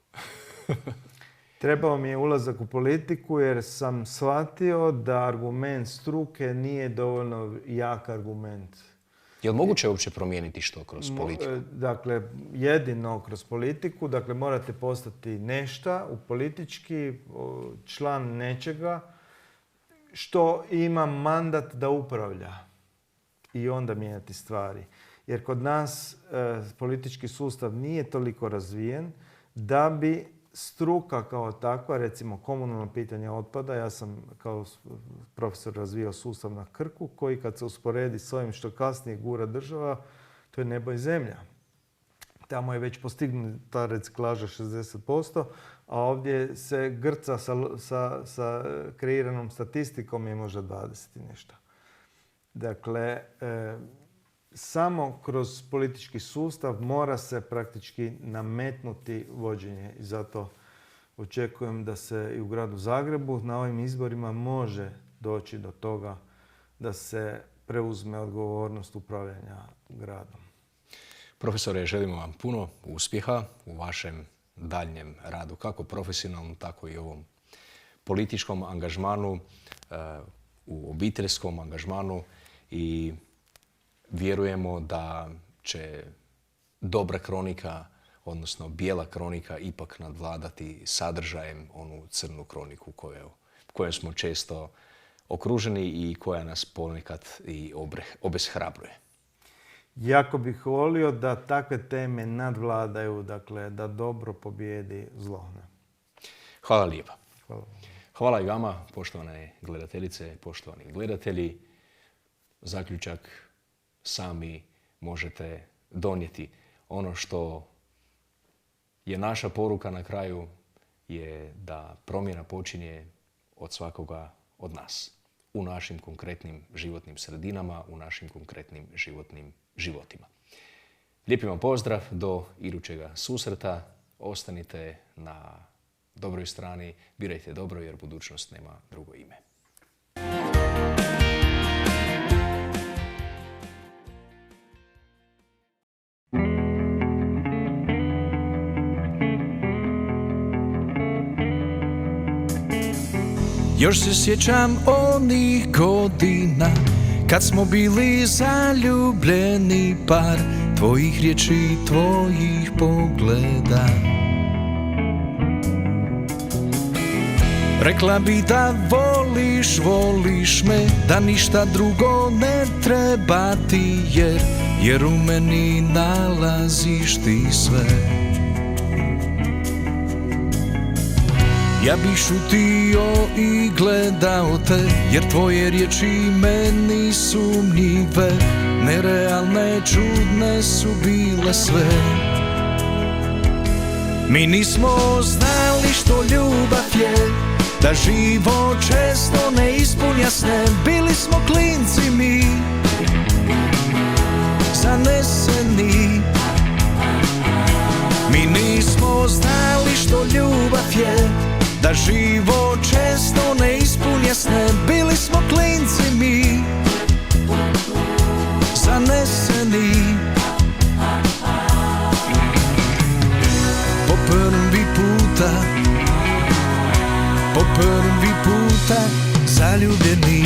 Trebao mi je ulazak u politiku jer sam shvatio da argument struke nije dovoljno jak argument. Je li moguće uopće promijeniti što kroz politiku? Dakle, jedino kroz politiku. Dakle, morate postati nešto u politički, član nečega što ima mandat da upravlja i onda mijenjati stvari. Jer kod nas politički sustav nije toliko razvijen da bi struka kao takva, recimo komunalno pitanje otpada, ja sam kao profesor razvio sustav na Krku koji kad se usporedi s ovim što kasnije gura država, to je nebo i zemlja. Tamo je već postignuta reciklaža 60%, a ovdje se grca sa kreiranom statistikom je možda 20 i nešto. Dakle, samo kroz politički sustav mora se praktički nametnuti vođenje i zato očekujem da se i u gradu Zagrebu na ovim izborima može doći do toga da se preuzme odgovornost upravljanja gradom. Profesore, želimo vam puno uspjeha u vašem daljnjem radu, kako profesionalnom, tako i ovom političkom angažmanu, u obiteljskom angažmanu i vjerujemo da će dobra kronika, odnosno bijela kronika, ipak nadvladati sadržajem onu crnu kroniku kojom smo često okruženi i koja nas ponekad i obeshrabruje. Jako bih volio da takve teme nadvladaju, dakle da dobro pobijedi zlo. Hvala lijepa. Hvala. Hvala i vama, poštovane gledateljice, poštovani gledatelji. Zaključak sami možete donijeti. Ono što je naša poruka na kraju je da promjena počinje od svakoga od nas. U našim konkretnim životnim sredinama, u našim konkretnim životima. Lijepi vam pozdrav do idućega susreta. Ostanite na dobroj strani, birajte dobro jer budućnost nema drugo ime. Još se sjećam onih godina kad smo bili zaljubljeni par, tvojih riječi, tvojih pogleda. Rekla bi da voliš me, da ništa drugo ne treba ti, jer u meni nalaziš ti sve. Ja bih šutio i gledao te, jer tvoje riječi meni sumnjive, nerealne, čudne su bile sve. Mi nismo znali što ljubav je, da život često ne ispunja sne. Bili smo klinci mi, zaneseni. Mi nismo znali što ljubav je, da život često ne ispunja sne. Bili smo klinci mi, zaneseni. Po prvi puta zaljubljeni.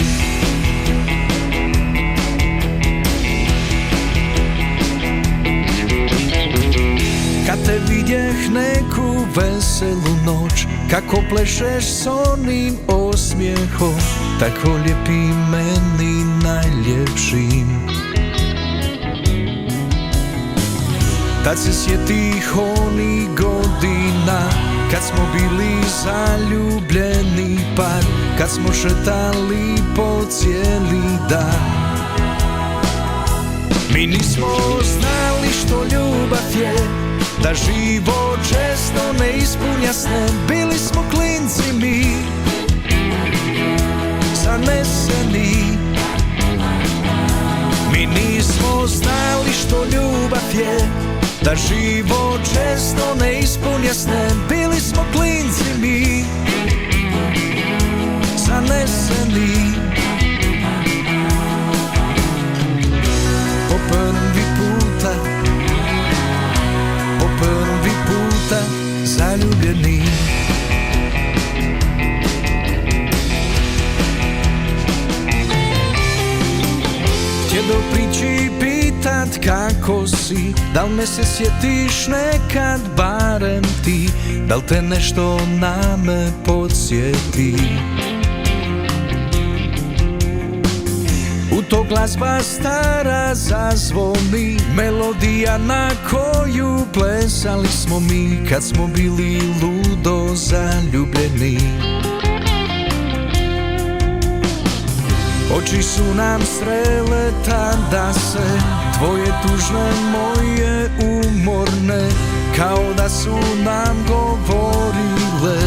Kad te vidjeh neku veselu noć, kako plešeš s onim osmijehom, tako lijepi meni najljepšim. Tad se sjetih onih godina, kad smo bili zaljubljeni par, kad smo šetali po cijeli dan. Mi nismo znali što ljubav je, da život često ne ispunja sne. Bili smo klinci mi, zaneseni. Mi nismo znali što ljubav je, da život često ne ispunja sne. Bili smo klinci mi, zaneseni. Po prvi puta zaljubljeni. Htjedo prići pitat kako si, da li me se sjetiš nekad barem ti, da li te nešto na me podsjeti. U to glazba stara zazvoni, melodija na koju plesali smo mi, kad smo bili ludo zaljubljeni. Oči su nam srele tada se, tvoje tužne, moje umorne, kao da su nam govorile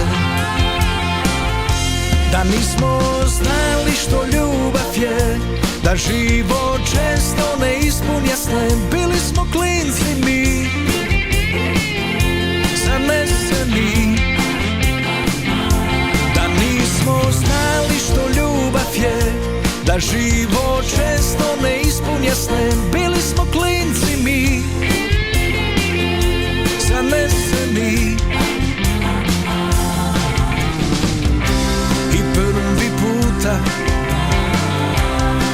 da nismo znali što ljubav je, da život često ne ispunja sne. Bili smo klinci mi, zaneseni. Da nismo znali što ljubav je, da život često ne ispunja sne. Bili smo klinci mi, zaneseni. I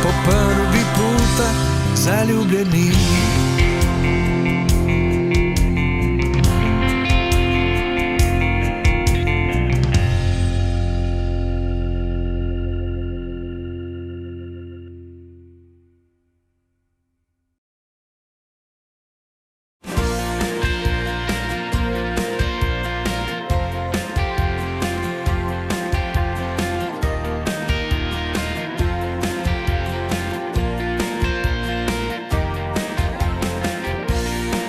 po prvi puta zaljubljeni.